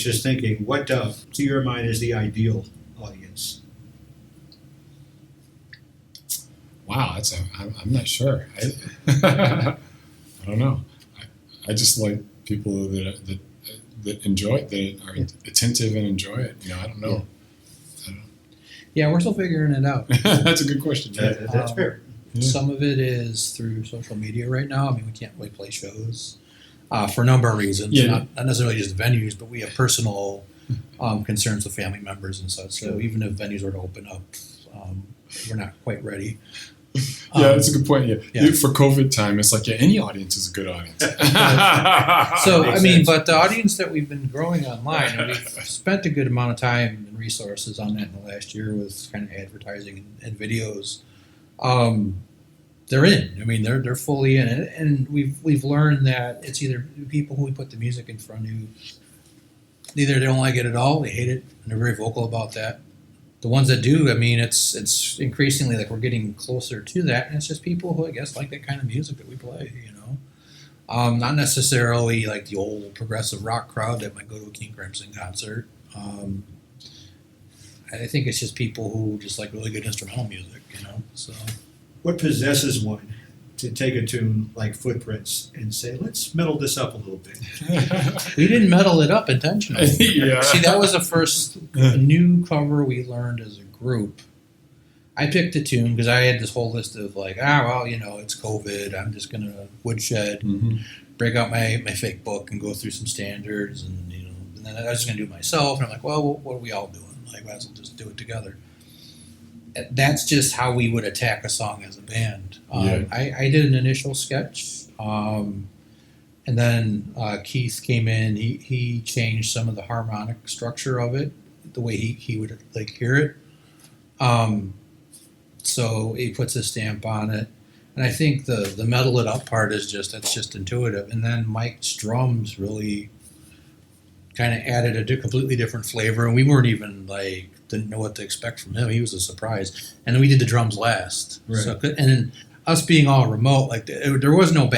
just thinking, what to your mind is the ideal audience? Wow, I'm not sure. I don't know. I just like people that enjoy it, that are attentive and enjoy it. I don't know. Yeah, we're still figuring it out. That's a good question. That's fair. Yeah. Some of it is through social media right now. I mean, we can't really play shows for a number of reasons. Yeah. Not necessarily just venues, but we have personal concerns with family members and such. So even if venues were to open up, we're not quite ready. Yeah, that's a good point. Yeah. For COVID time, it's like any audience is a good audience. So I mean, but the audience that we've been growing online, and we've spent a good amount of time and resources on that in the last year with kind of advertising and videos. They're in. I mean, they're fully in it, and we've learned that it's either people who we put the music in front of, either they don't like it at all, they hate it, and they're very vocal about that. The ones that do, I mean, it's increasingly like we're getting closer to that, and it's just people who I guess like that kind of music that we play, not necessarily like the old progressive rock crowd that might go to a King Crimson concert. I think it's just people who just like really good instrumental music, so. What possesses one to take a tune like Footprints and say, let's metal this up a little bit? We didn't metal it up intentionally. Yeah. See, that was the first new cover we learned as a group. I picked a tune because I had this whole list of like, it's COVID. I'm just going to woodshed, break out my fake book and go through some standards. And then I was just going to do it myself. And I'm like, well, what are we all doing? Like, might as well just do it together. That's just how we would attack a song as a band. I did an initial sketch, and then Keith came in. He changed some of the harmonic structure of it, the way he would like hear it. So he puts his stamp on it, and I think the metal it up part is just intuitive. And then Mike's drums really kind of added a completely different flavor, and we weren't even didn't know what to expect from him. He was a surprise. And then we did the drums last. Right. So, and then us being all remote, there was no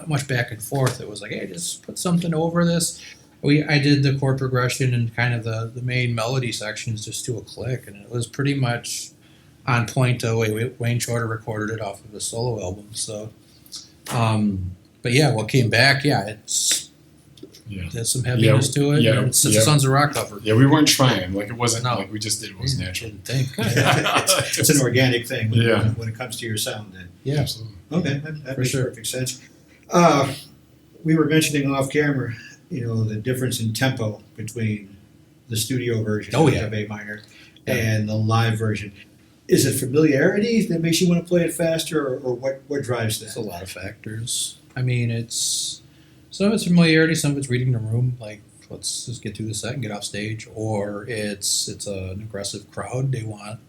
much back and forth. It was like, hey, just put something over this. I did the chord progression and kind of the main melody sections just to a click, and it was pretty much on point the way Wayne Shorter recorded it off of his solo album. So, but yeah, what came back, there's some heaviness to it. Yeah, it's a Sons of Rock cover. Yeah, we weren't trying. It wasn't like we just did. It was natural. Didn't think. It's an organic thing when it comes to your sound. Then. Yeah, absolutely. Okay, that makes perfect sense. We were mentioning off camera, the difference in tempo between the studio version of A minor and the live version. Is it familiarity that makes you want to play it faster, or what drives that? It's a lot of factors. I mean, some of it's familiarity, some of it's reading the room, like let's just get through the set and get off stage, or it's an aggressive crowd. They want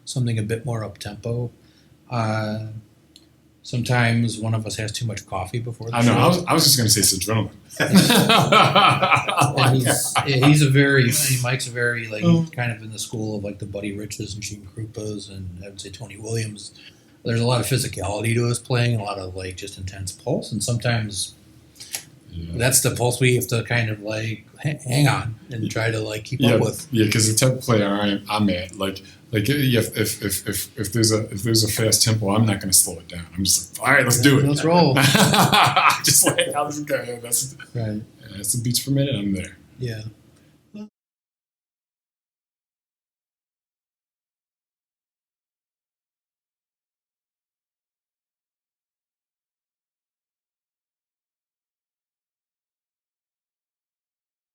something a bit more up-tempo. Sometimes one of us has too much coffee before the show. I know, I was just going to say it's adrenaline. Mike's a very kind of in the school of like the Buddy Riches and Gene Krupas and I would say Tony Williams. There's a lot of physicality to his playing, a lot of just intense pulse, and sometimes that's the pulse we have to kind of hang on and try to keep up with. Yeah, because the tempo player I'm at, if there's a fast tempo, I'm not going to slow it down. I'm just like, all right, let's do it. Let's roll. Just how this is going. That's right. It's the beats per minute. I'm there. Yeah.